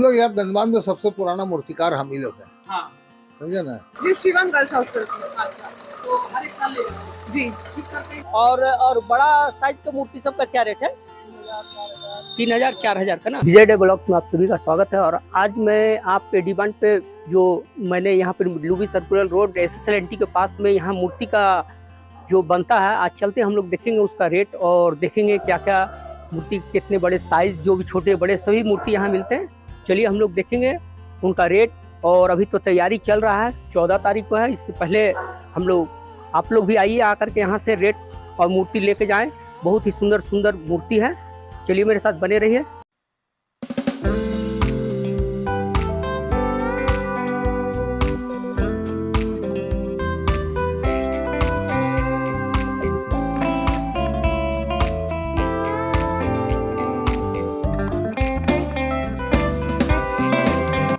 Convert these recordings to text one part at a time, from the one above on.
लोग यार धनबाद में सबसे पुराना मूर्तिकार हम ही लोग हैं। हाँ। समझे ना जी, शिवम गर्ल्स हॉस्टल से। अच्छा, तो हर एक साल ले जाते हैं। जी, ठीक करते हैं। और बड़ा साइज का मूर्ति सबका क्या रेट है? 3000 4000 का ना। विजय डे ब्लॉग में आप सभी का स्वागत है। और आज मैं आपके डिमांड पे जो मैंने यहाँ पे लुबी सर्कुलर रोड SSLNT के पास में यहाँ मूर्ति का जो बनता है, आज चलते हम लोग देखेंगे उसका रेट और देखेंगे क्या क्या मूर्ति, कितने बड़े साइज, जो भी छोटे बड़े सभी मूर्ति यहाँ मिलते हैं। चलिए हम लोग देखेंगे उनका रेट। और अभी तो तैयारी चल रहा है, 14 तारीख को है। इससे पहले हम लोग, आप लोग भी आइए, आकर के यहाँ से रेट और मूर्ति लेके जाएं। बहुत ही सुंदर सुंदर मूर्ति है। चलिए मेरे साथ बने रहिए।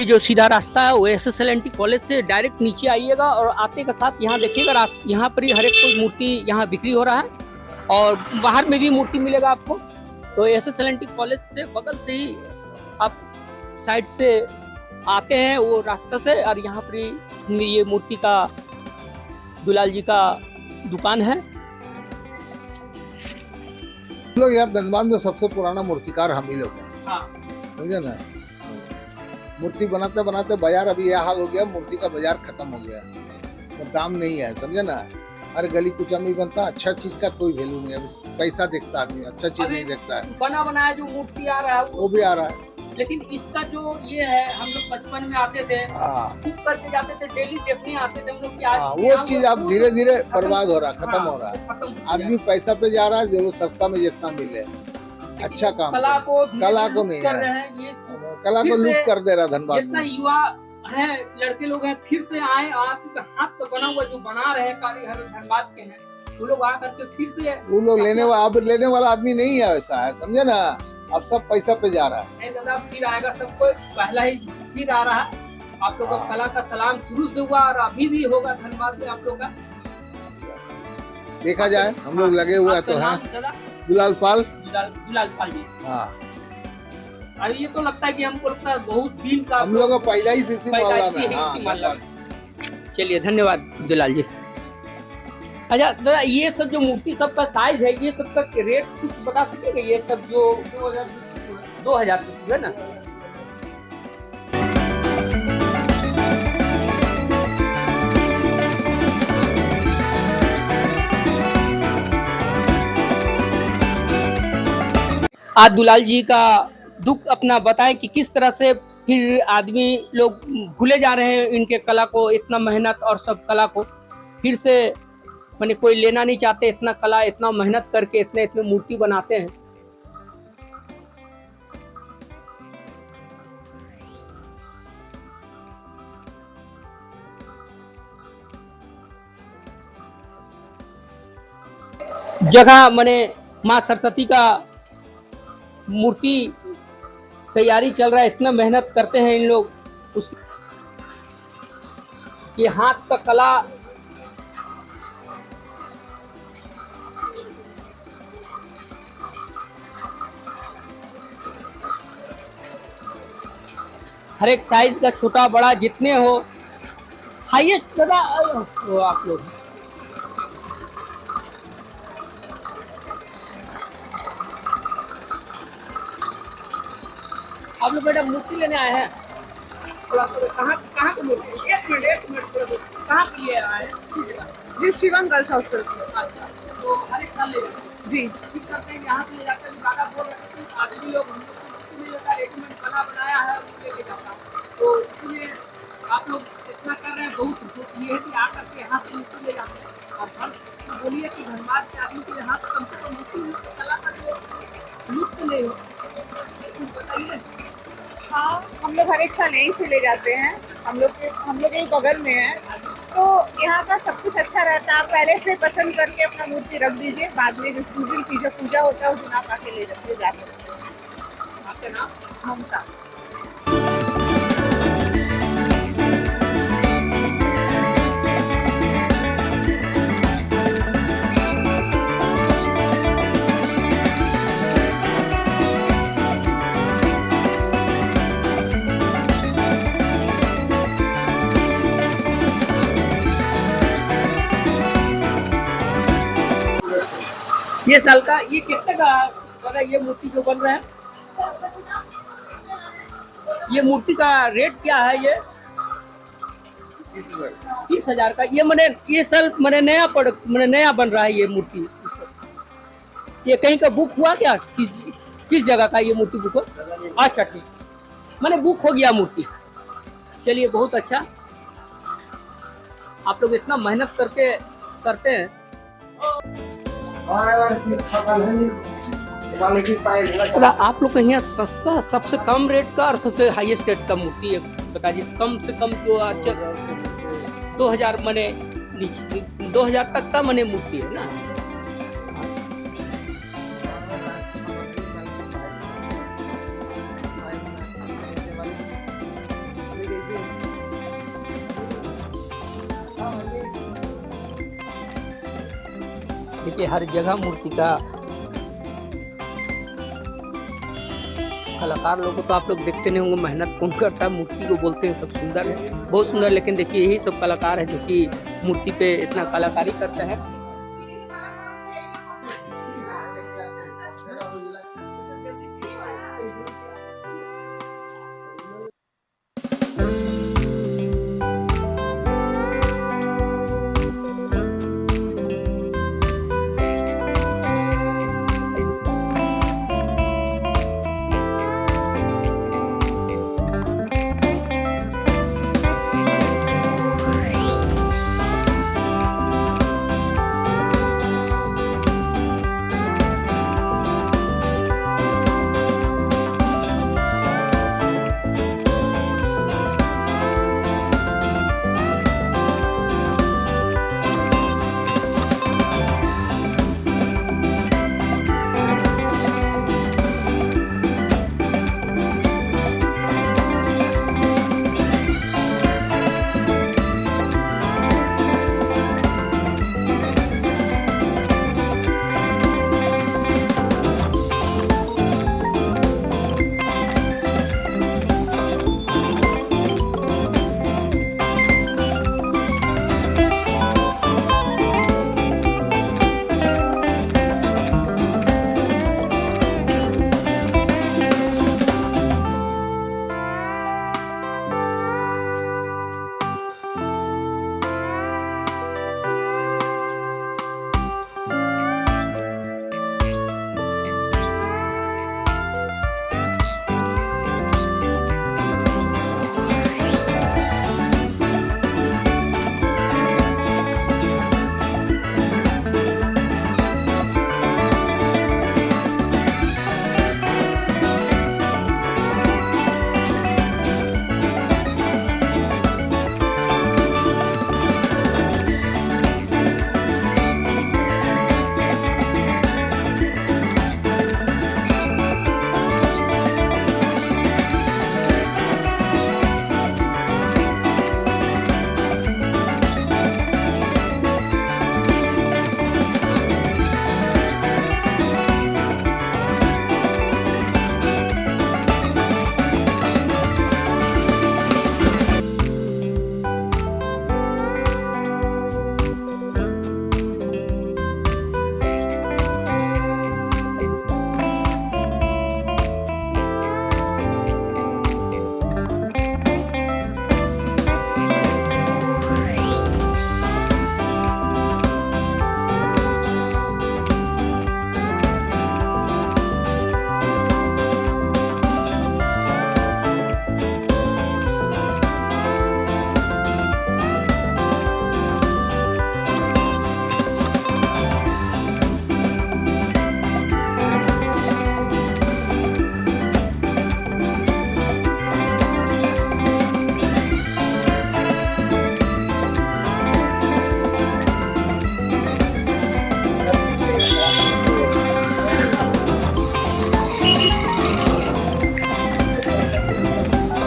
जो सीधा रास्ता है वो SSLNT कॉलेज से डायरेक्ट नीचे आइएगा और आते के साथ यहाँ देखिएगा, यहाँ पर ही हर एक कोई मूर्ति यहाँ बिक्री हो रहा है और बाहर में भी मूर्ति मिलेगा आपको। तो SSLNT कॉलेज से बगल से ही आप साइड से आते हैं वो रास्ता से, और यहाँ पर ही ये मूर्ति का दुलाल जी का दुकान है। लोग यार धनबाद में सबसे पुराना मूर्तिकार हम ही लोग हैं। हाँ। समझे ना, मूर्ति बनाते बनाते बाजार अभी यह हाल हो गया, मूर्ति का बाजार खत्म हो गया, तो दाम नहीं है। समझे ना, हर गली कुछ में बनता, अच्छा चीज का कोई वैल्यू नहीं है। पैसा देखता आदमी, अच्छा चीज नहीं देखता है। बना बनाया जो मूर्ति आ रहा है वो भी आ रहा है, लेकिन इसका जो ये है, हम लोग बचपन में आते थे, खूब करके जाते थे, डेली देखने आते थे हम लोग कि आज वो चीज अब धीरे धीरे बर्बाद हो रहा, खत्म हो रहा है। आदमी पैसा पे जा रहा है, जो सस्ता में जितना मिले अच्छा काम। कला को नहीं कर रहे हैं, ये कला को लूट कर दे रहा धनबाद जितना में। युवा है, लड़के लोग हैं, फिर से आए, हाथ का बना हुआ जो बना रहे हैं कारीगर धनबाद के हैं, वो लोग आ करके फिर से वो लोग अब लेने वाला आदमी नहीं है, वैसा है। समझे ना, अब सब पैसा पे जा रहा है। नहीं दादा, फिर आएगा सबको, पहला ही फिर आ रहा है। आप लोगों का कला का सलाम शुरू से हुआ और अभी भी होगा धनबाद में आप लोग का। देखा जाए, हम लोग लगे हुए तो हैं। दुलाल पाल जी। हाँ, और ये तो लगता है कि हमको लगता है बहुत दिन का हम लोग का पहला ही इसी मामला में। हाँ, चलिए धन्यवाद दुलाल जी। अच्छा दादा, ये सब जो मूर्ति सबका साइज है, ये सब का रेट कुछ बता सकेगा? ये सब जो 2000 है ना। आज दुलाल जी का दुख अपना बताएं कि किस तरह से फिर आदमी लोग भूले जा रहे हैं इनके कला को, इतना मेहनत और सब कला को फिर से मैंने कोई लेना नहीं चाहते। इतना कला, इतना मेहनत करके इतने इतने मूर्ति बनाते हैं। जगह मैंने माँ सरस्वती का मूर्ति तैयारी चल रहा है, इतना मेहनत करते हैं इन लोग, ये हाथ का कला हर एक साइज का, छोटा बड़ा जितने हो, हाईएस्ट दादा वो आप लोग। आप लोग बेटा मूर्ति लेने आए हैं? थोड़ा कहाँ कहाँ की मूर्ति? एक मिनट कहाँ के लिए आए हैं? जी, शिवम गर्ल्स हॉस्टल से। अच्छा, तो हर एक साल ले जाते हैं। जी, ठीक करते हैं, यहाँ से ले जाकर ज्यादा बोल रहे हैं कि आदमी लोग मूर्ति नहीं लेता, रेडीमेड बना बनाया है वो लेके जाता है। तो इसलिए आप लोग इतना कर रहे हैं, बहुत ये है कि आ करके यहाँ से मूर्ति ले जाते हैं। और हम बोलिए कि धनबाद के आदमी के यहाँ कम से कम मूर्ति कला का जो लुप्त नहीं हो, बताइए। हाँ, हम लोग हर एक साल यहीं से ले जाते हैं। हम लोग एक बगल में है, तो यहाँ का सब कुछ अच्छा रहता है। आप पहले से पसंद करके अपना मूर्ति रख दीजिए, बाद में जिस दिन की जो पूजा होता है उस दिन आप आके ले जा सकते हैं। आपका नाम? ममता। 6 साल का। ये कितने का लगा ये मूर्ति जो बन रहा है? ये मूर्ति का रेट क्या है? ये 30,000 का। ये मैंने ये साल मैंने नया बन रहा है ये मूर्ति। ये कहीं का बुक हुआ क्या? किस जगह का ये मूर्ति बुक हो? अच्छा ठीक, मैंने बुक हो गया मूर्ति। चलिए बहुत अच्छा, आप लोग इतना मेहनत करते हैं। तो आप लोग का यहाँ सस्ता सबसे कम रेट का और सबसे हाईएस्ट रेट का मूर्ति है बताइए। कम से कम जो अच्छा 2000 मने नीचे 2000 तक का मने मूर्ति है ना। देखिए हर जगह मूर्ति का कलाकार लोगों को तो आप लोग देखते नहीं होंगे, मेहनत कौन करता है। मूर्ति को बोलते हैं सब सुंदर है, बहुत सुंदर, लेकिन देखिए यही सब कलाकार है जो कि मूर्ति पे इतना कलाकारी करता है।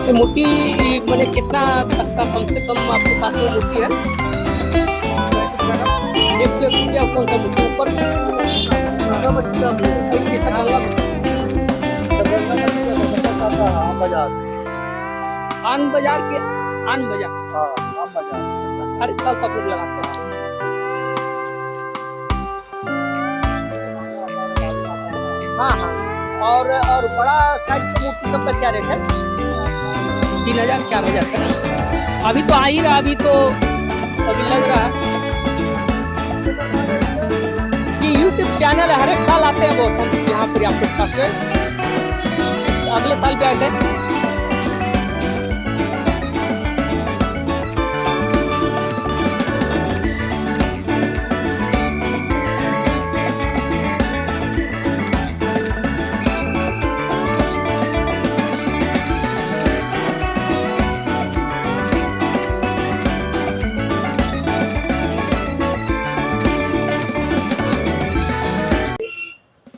ये मूर्ति मैंने कितना तक का कम से कम आपके पास में मूर्ति है? 1 रुपया कौन सा मूर्ति ऊपर आन बाजार के आन बाजार हर साल सब लोग लगाते हैं। हाँ हाँ। और बड़ा साइज की मूर्ति सबका क्या रेट है? 3000 4000 का। अभी तो आ ही रहा, अभी तो अभी लग रहा है कि YouTube चैनल हर एक साल आते हैं बहुत हम यहाँ पर आपके पास में। अगले साल भी आए थे।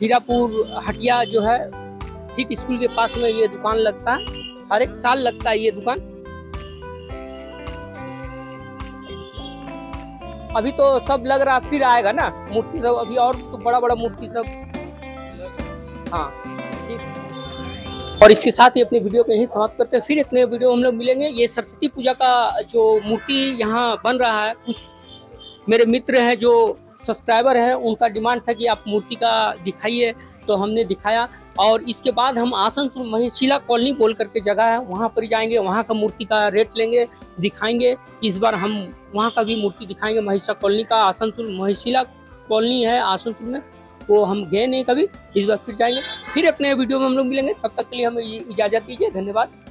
हीरापुर हटिया जो है ठीक स्कूल के पास में ये दुकान लगता है, हर एक साल लगता है ये दुकान। अभी तो सब लग रहा फिर आएगा ना मूर्ति सब, अभी और तो बड़ा बड़ा मूर्ति सब। हाँ ठीक। और इसके साथ ही अपने वीडियो को यहीं समाप्त करते हैं, फिर एक नए वीडियो हम लोग मिलेंगे। ये सरस्वती पूजा का जो मूर्ति यहाँ बन रहा है, कुछ मेरे मित्र हैं जो सब्सक्राइबर हैं, उनका डिमांड था कि आप मूर्ति का दिखाइए, तो हमने दिखाया। और इसके बाद हम आसनसोल महिशिला कॉलोनी बोल करके जगह है, वहाँ पर जाएंगे, वहाँ का मूर्ति का रेट लेंगे, दिखाएंगे। इस बार हम वहाँ का भी मूर्ति दिखाएंगे, महिशिला कॉलोनी का। आसनसोल महिशिला कॉलोनी है आसनसोल में, वो हम गए नहीं कभी, इस बार फिर जाएंगे। फिर अपने वीडियो में हम लोग मिलेंगे, तब तक के लिए हमें इजाज़त दीजिए। धन्यवाद।